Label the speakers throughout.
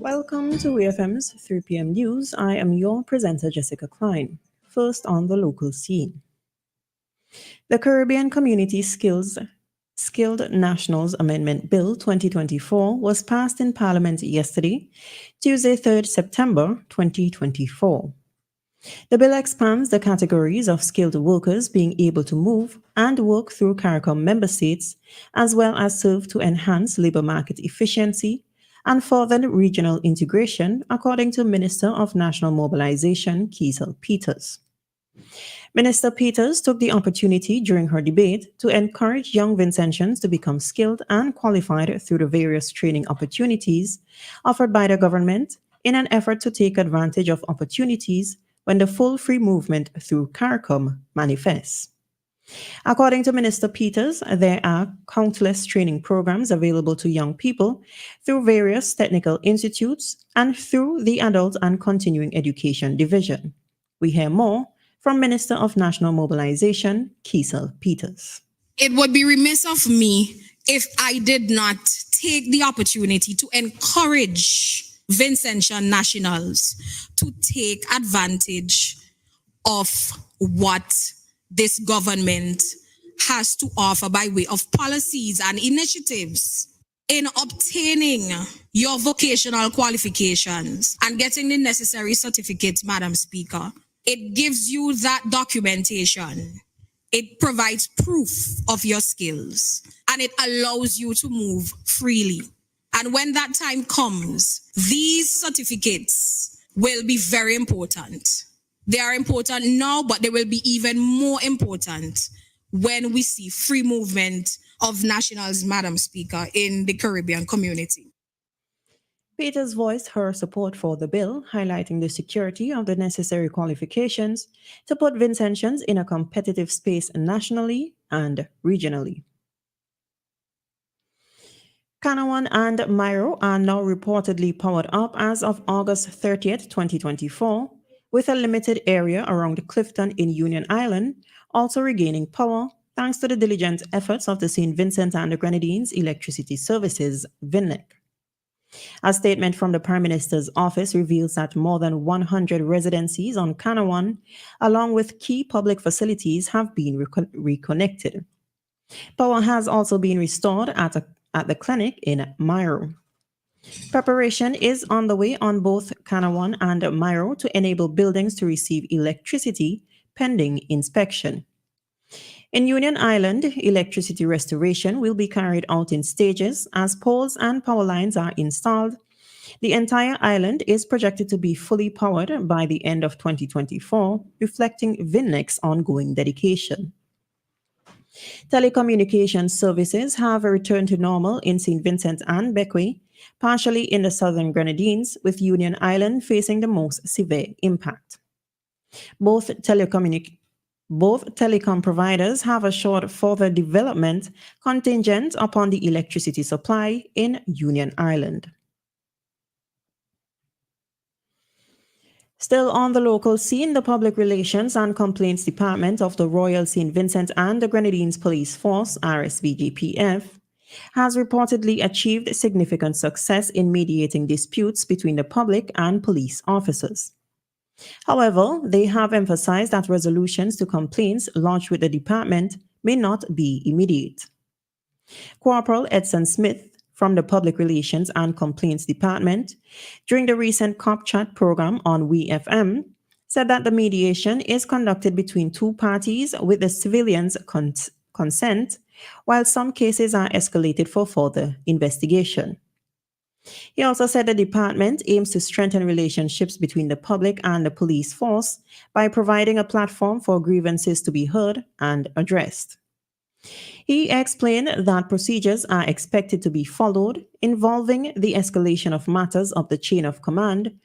Speaker 1: Welcome to WEFM's 3 p.m. news. I am your presenter, Jessica Klein. First on the local scene. The Caribbean Community Skilled Nationals Amendment Bill 2024 was passed in Parliament yesterday, Tuesday, 3rd September 2024. The bill expands the categories of skilled workers being able to move and work through CARICOM member states, as well as serve to enhance labor market efficiency and further regional integration, according to Minister of National Mobilization, Kiesel Peters. Minister Peters took the opportunity during her debate to encourage young Vincentians to become skilled and qualified through the various training opportunities offered by the government in an effort to take advantage of opportunities when the full free movement through CARICOM manifests. According to Minister Peters, there are countless training programs available to young people through various technical institutes and through the Adult and Continuing Education Division. We hear more from Minister of National Mobilization, Kiesel Peters.
Speaker 2: It would be remiss of me if I did not take the opportunity to encourage Vincentian nationals to take advantage of what this government has to offer by way of policies and initiatives in obtaining your vocational qualifications and getting the necessary certificates, Madam Speaker. It gives you that documentation. It provides proof of your skills and it allows you to move freely. And when that time comes, these certificates will be very important. They are important now, but they will be even more important when we see free movement of nationals, Madam Speaker, in the Caribbean community.
Speaker 1: Peters voiced her support for the bill, highlighting the security of the necessary qualifications to put Vincentians in a competitive space nationally and regionally. Kanawha and Myro are now reportedly powered up as of August 30th, 2024, with a limited area around Clifton in Union Island also regaining power thanks to the diligent efforts of the St. Vincent and the Grenadines Electricity Services, VINLEC. A statement from the Prime Minister's office reveals that more than 100 residencies on Kanawha, along with key public facilities, have been reconnected. Power has also been restored at the clinic in Myro. Preparation is on the way on both Kanawha and Myro to enable buildings to receive electricity pending inspection. In Union Island, electricity restoration will be carried out in stages as poles and power lines are installed. The entire island is projected to be fully powered by the end of 2024, reflecting VINLEC's ongoing dedication. Telecommunications services have returned to normal in St. Vincent and Bequia, partially in the southern Grenadines, with Union Island facing the most severe impact. Both telecom providers have assured further development contingent upon the electricity supply in Union Island. Still on the local scene, the Public Relations and Complaints Department of the Royal St. Vincent and the Grenadines Police Force, RSVGPF, has reportedly achieved significant success in mediating disputes between the public and police officers. However, they have emphasized that resolutions to complaints lodged with the department may not be immediate. Corporal Edson Smith from the Public Relations and Complaints Department, during the recent Cop Chat program on WEFM, said that the mediation is conducted between two parties with the civilians' consent, while some cases are escalated for further investigation. He also said the department aims to strengthen relationships between the public and the police force by providing a platform for grievances to be heard and addressed. He explained that procedures are expected to be followed involving the escalation of matters of the chain of command,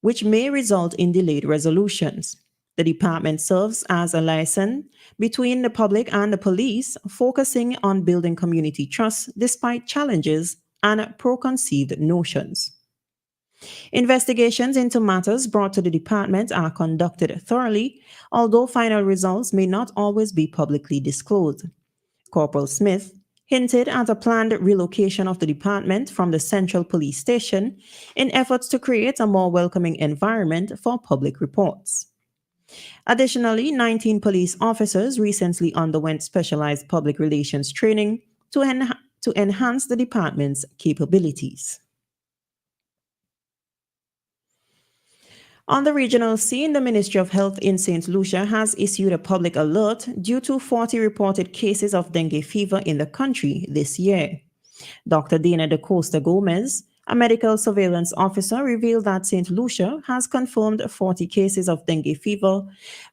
Speaker 1: which may result in delayed resolutions. The department serves as a liaison between the public and the police, focusing on building community trust despite challenges and preconceived notions. Investigations into matters brought to the department are conducted thoroughly, although final results may not always be publicly disclosed. Corporal Smith hinted at a planned relocation of the department from the central police station in efforts to create a more welcoming environment for public reports. Additionally, 19 police officers recently underwent specialized public relations training to enhance the department's capabilities. On the regional scene, the Ministry of Health in St. Lucia has issued a public alert due to 40 reported cases of dengue fever in the country this year. Dr. Dana da Costa Gomez, a medical surveillance officer, revealed that St. Lucia has confirmed 40 cases of dengue fever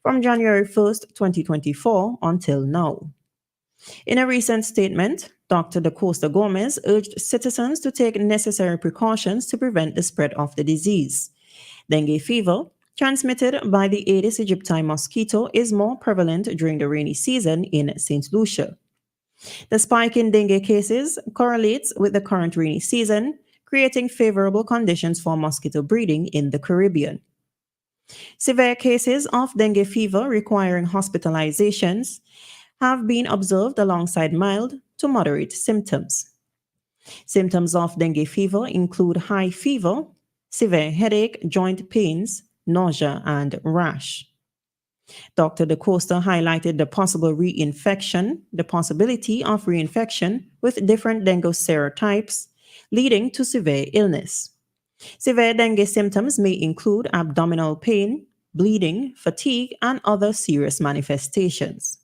Speaker 1: from January 1st, 2024 until now. In a recent statement, Dr. da Costa Gomez urged citizens to take necessary precautions to prevent the spread of the disease. Dengue fever, transmitted by the Aedes aegypti mosquito, is more prevalent during the rainy season in St. Lucia. The spike in dengue cases correlates with the current rainy season, creating favorable conditions for mosquito breeding in the Caribbean. Severe cases of dengue fever requiring hospitalizations have been observed alongside mild to moderate symptoms. Symptoms of dengue fever include high fever, severe headache, joint pains, nausea, and rash. Dr. da Costa highlighted the possibility of reinfection with different dengue serotypes, leading to severe illness. Severe dengue symptoms may include abdominal pain, bleeding, fatigue, and other serious manifestations.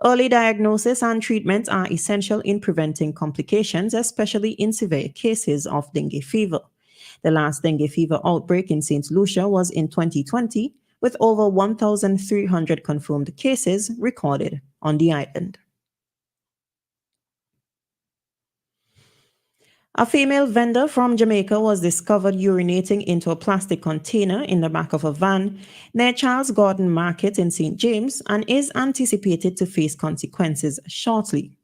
Speaker 1: Early diagnosis and treatment are essential in preventing complications, especially in severe cases of dengue fever. The last dengue fever outbreak in St. Lucia was in 2020, with over 1,300 confirmed cases recorded on the island. A female vendor from Jamaica was discovered urinating into a plastic container in the back of a van near Charles Gordon Market in St. James and is anticipated to face consequences shortly.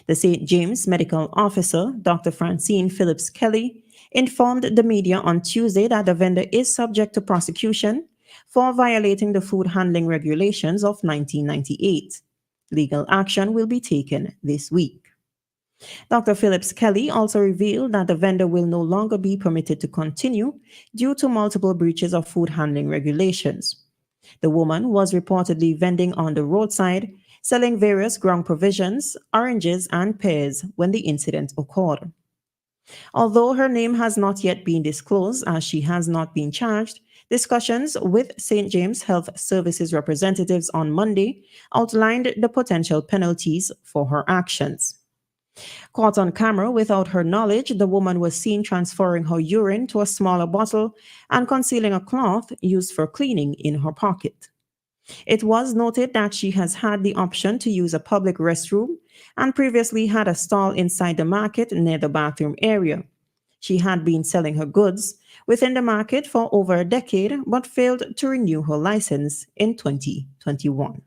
Speaker 1: The St. James medical officer, Dr. Francine Phillips Kelly, informed the media on Tuesday that the vendor is subject to prosecution for violating the food handling regulations of 1998. Legal action will be taken this week. Dr. Phillips Kelly also revealed that the vendor will no longer be permitted to continue due to multiple breaches of food handling regulations. The woman was reportedly vending on the roadside, selling various ground provisions, oranges, and pears when the incident occurred. Although her name has not yet been disclosed as she has not been charged, discussions with St. James Health Services representatives on Monday outlined the potential penalties for her actions. Caught on camera without her knowledge, the woman was seen transferring her urine to a smaller bottle and concealing a cloth used for cleaning in her pocket. It was noted that she has had the option to use a public restroom and previously had a stall inside the market near the bathroom area. She had been selling her goods within the market for over a decade but failed to renew her license in 2021.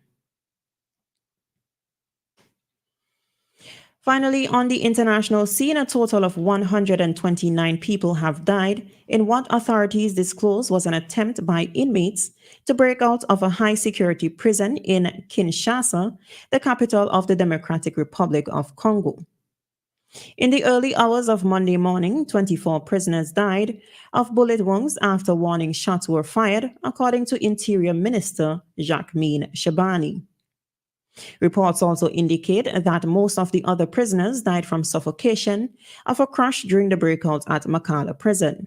Speaker 1: Finally, on the international scene, a total of 129 people have died in what authorities disclosed was an attempt by inmates to break out of a high-security prison in Kinshasa, the capital of the Democratic Republic of Congo. In the early hours of Monday morning, 24 prisoners died of bullet wounds after warning shots were fired, according to Interior Minister Jacquemin Shabani. Reports also indicate that most of the other prisoners died from suffocation of a crush during the breakout at Makala prison.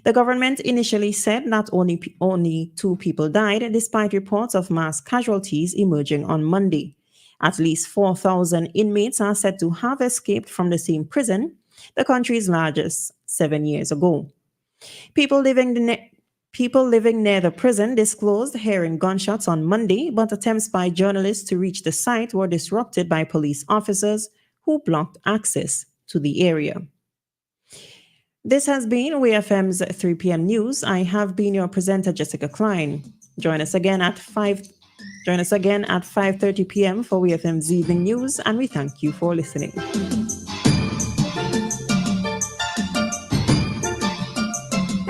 Speaker 1: The government initially said that only 2 people died, despite reports of mass casualties emerging on Monday. At least 4,000 inmates are said to have escaped from the same prison, the country's largest, 7 years ago. People living near the prison disclosed hearing gunshots on Monday, but attempts by journalists to reach the site were disrupted by police officers who blocked access to the area. This has been WEFM's 3 p.m. news. I have been your presenter, Jessica Klein. Join us again at 5:30 p.m. for WEFM's evening news, and we thank you for listening.